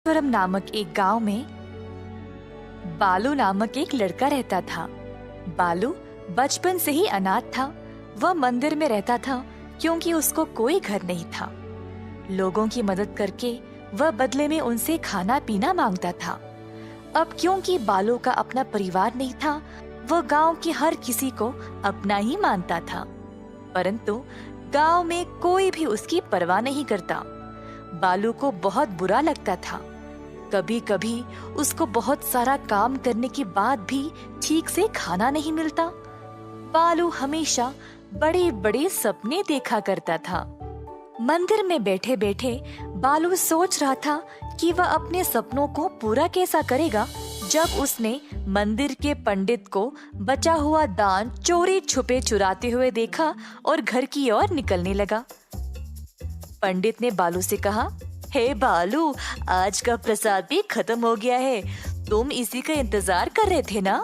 परम नामक एक गांव में बालू नामक एक लड़का रहता था। बालू बचपन से ही अनाथ था। वह मंदिर में रहता था क्योंकि उसको कोई घर नहीं था। लोगों की मदद करके वह बदले में उनसे खाना पीना मांगता था। अब क्योंकि बालू का अपना परिवार नहीं था, वह गांव के हर किसी को अपना ही मानता था। परंतु गांव में कोई भी उसकी परवाह नहीं करता। बालू को बहुत बुरा लगता था। कभी कभी उसको बहुत सारा काम करने के बाद भी ठीक से खाना नहीं मिलता। बालू हमेशा बड़े बड़े सपने देखा करता था। मंदिर में बैठे बैठे बालू सोच रहा था कि वह अपने सपनों को पूरा कैसा करेगा, जब उसने मंदिर के पंडित को बचा हुआ दान चोरी छुपे चुराते हुए देखा और घर की ओर निकलने लगा। पंडित ने बालू से कहा, हे बालू, आज का प्रसाद भी खत्म हो गया है। तुम इसी का इंतजार कर रहे थे ना?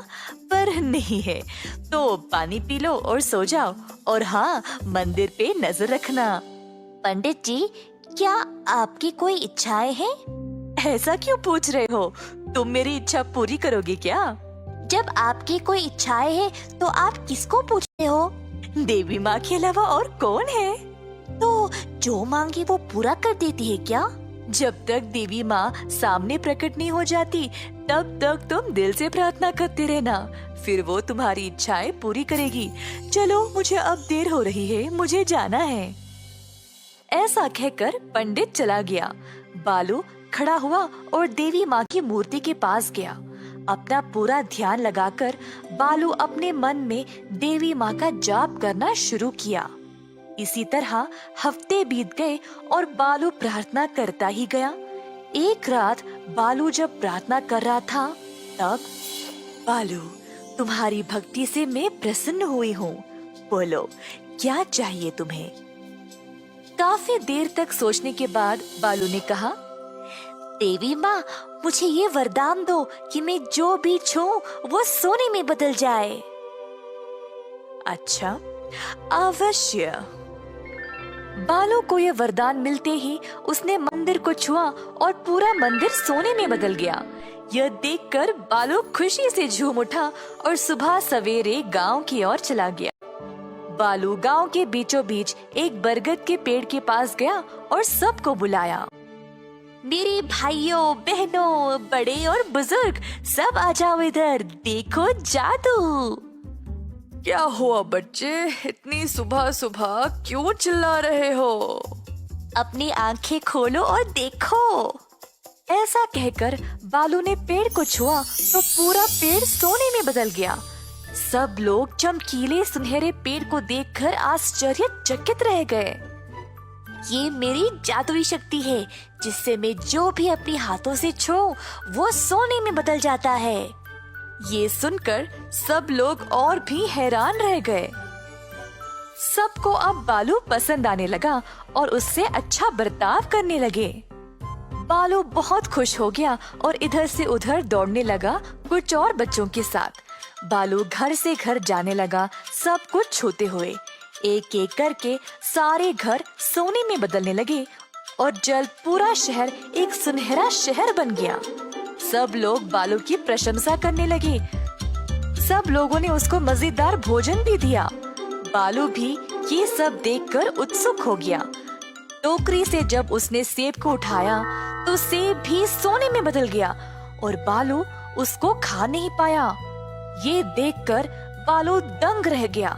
पर नहीं है तो पानी पी लो और सो जाओ, और हाँ, मंदिर पे नजर रखना। पंडित जी, क्या आपकी कोई इच्छाएं हैं? ऐसा क्यों पूछ रहे हो? तुम मेरी इच्छा पूरी करोगे क्या? जब आपकी कोई इच्छाएं हैं तो आप किसको पूछते हो? देवी माँ के अलावा और कौन है? तो जो मांगे वो पूरा कर देती है क्या? जब तक देवी माँ सामने प्रकट नहीं हो जाती, तब तक तुम दिल से प्रार्थना करते रहना, फिर वो तुम्हारी इच्छाएं पूरी करेगी। चलो, मुझे अब देर हो रही है, मुझे जाना है। ऐसा कहकर पंडित चला गया। बालू खड़ा हुआ और देवी माँ की मूर्ति के पास गया। अपना पूरा ध्यान लगाकर बालू अपने मन में देवी माँ का जाप करना शुरू किया। इसी तरह हफ्ते बीत गए और बालू प्रार्थना करता ही गया। एक रात बालू जब प्रार्थना कर रहा था, तब बालू, तुम्हारी भक्ति से मैं प्रसन्न हुई हूँ। बोलो, क्या चाहिए तुम्हें? काफी देर तक सोचने के बाद बालू ने कहा, देवी माँ, मुझे ये वरदान दो कि मैं जो भी छूऊं वो सोने में बदल जाए। अच्छा, अवश्य। बालू को यह वरदान मिलते ही उसने मंदिर को छुआ और पूरा मंदिर सोने में बदल गया। यह देखकर बालू खुशी से झूम उठा और सुबह सवेरे गांव की ओर चला गया। बालू गांव के बीचों बीच एक बरगद के पेड़ के पास गया और सबको बुलाया। मेरे भाइयों बहनों, बड़े और बुजुर्ग, सब आ जाओ इधर, देखो जादू। क्या हुआ बच्चे, इतनी सुबह सुबह क्यों चिल्ला रहे हो? अपनी आंखें खोलो और देखो। ऐसा कहकर बालू ने पेड़ को छुआ तो पूरा पेड़ सोने में बदल गया। सब लोग चमकीले सुनहरे पेड़ को देखकर आश्चर्यचकित रह गए। ये मेरी जादुई शक्ति है, जिससे मैं जो भी अपने हाथों से छूऊं वो सोने में बदल जाता है। ये सुनकर सब लोग और भी हैरान रह गए। सबको अब बालू पसंद आने लगा और उससे अच्छा बर्ताव करने लगे। बालू बहुत खुश हो गया और इधर से उधर दौड़ने लगा कुछ और बच्चों के साथ। बालू घर से घर जाने लगा, सब कुछ छूते हुए। एक एक करके सारे घर सोने में बदलने लगे और जल्द पूरा शहर एक सुनहरा शहर बन गया। सब लोग बालू की प्रशंसा करने लगे। सब लोगों ने उसको मजेदार भोजन भी दिया। बालू भी ये सब देखकर उत्सुक हो गया। टोकरी से जब उसने सेब को उठाया तो सेब भी सोने में बदल गया और बालू उसको खा नहीं पाया। ये देखकर बालू दंग रह गया।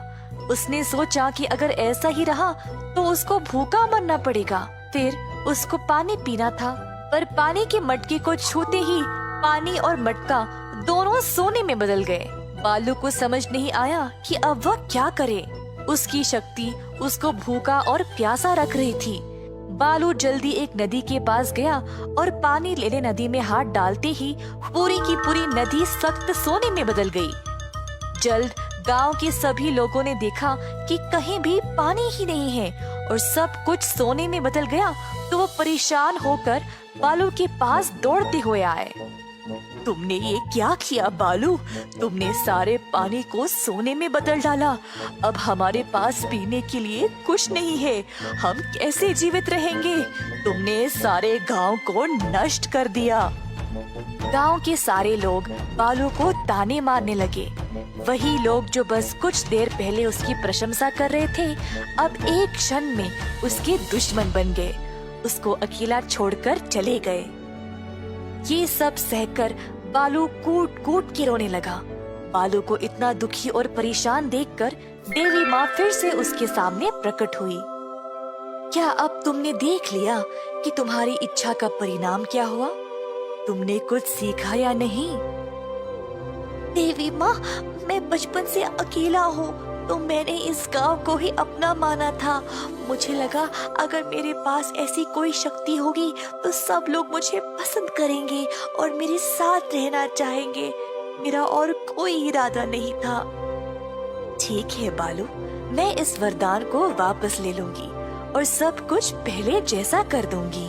उसने सोचा कि अगर ऐसा ही रहा तो उसको भूखा मरना पड़ेगा। फिर उसको पानी पीना था, पर पानी के मटके को छूते ही पानी और मटका दोनों सोने में बदल गए। बालू को समझ नहीं आया कि अब वह क्या करे। उसकी शक्ति उसको भूखा और प्यासा रख रही थी। बालू जल्दी एक नदी के पास गया और पानी लेने नदी में हाथ डालते ही पूरी की पूरी नदी सख्त सोने में बदल गई। जल्द गांव के सभी लोगों ने देखा कि कहीं भी पानी ही नहीं है और सब कुछ सोने में बदल गया, तो वो परेशान होकर बालू के पास दौड़ते हुए आए। तुमने ये क्या किया बालू? तुमने सारे पानी को सोने में बदल डाला। अब हमारे पास पीने के लिए कुछ नहीं है। हम कैसे जीवित रहेंगे? तुमने सारे गांव को नष्ट कर दिया। गांव के सारे लोग बालू को ताने मारने लगे। वही लोग जो बस कुछ देर पहले उसकी प्रशंसा कर रहे थे, अब एक क्षण में उसके दुश्मन बन गए। उसको अकेला छोड़कर चले गए। ये सब सहकर बालू कूट कूट के रोने लगा। बालू को इतना दुखी और परेशान देखकर देवी माँ फिर से उसके सामने प्रकट हुई। क्या अब तुमने देख लिया कि तुम्हारी इच्छा का परिणाम क्या हुआ? तुमने कुछ सीखा या नहीं? देवी माँ, मैं बचपन से अकेला हूँ, तो मैंने इस गांव को ही अपना माना था। मुझे लगा अगर मेरे पास ऐसी कोई शक्ति होगी तो सब लोग मुझे पसंद करेंगे और मेरे साथ रहना चाहेंगे। मेरा और कोई इरादा नहीं था। ठीक है बालू, मैं इस वरदान को वापस ले लूंगी और सब कुछ पहले जैसा कर दूंगी।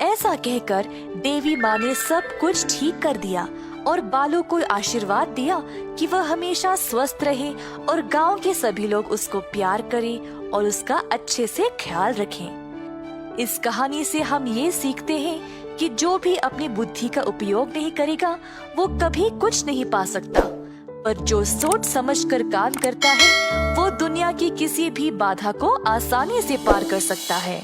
ऐसा कहकर देवी माँ ने सब कुछ ठीक कर दिया और बालू को आशीर्वाद दिया कि वह हमेशा स्वस्थ रहे और गांव के सभी लोग उसको प्यार करें और उसका अच्छे से ख्याल रखें। इस कहानी से हम ये सीखते हैं कि जो भी अपनी बुद्धि का उपयोग नहीं करेगा वो कभी कुछ नहीं पा सकता, पर जो सोच समझकर काम करता है वो दुनिया की किसी भी बाधा को आसानी से पार कर सकता है।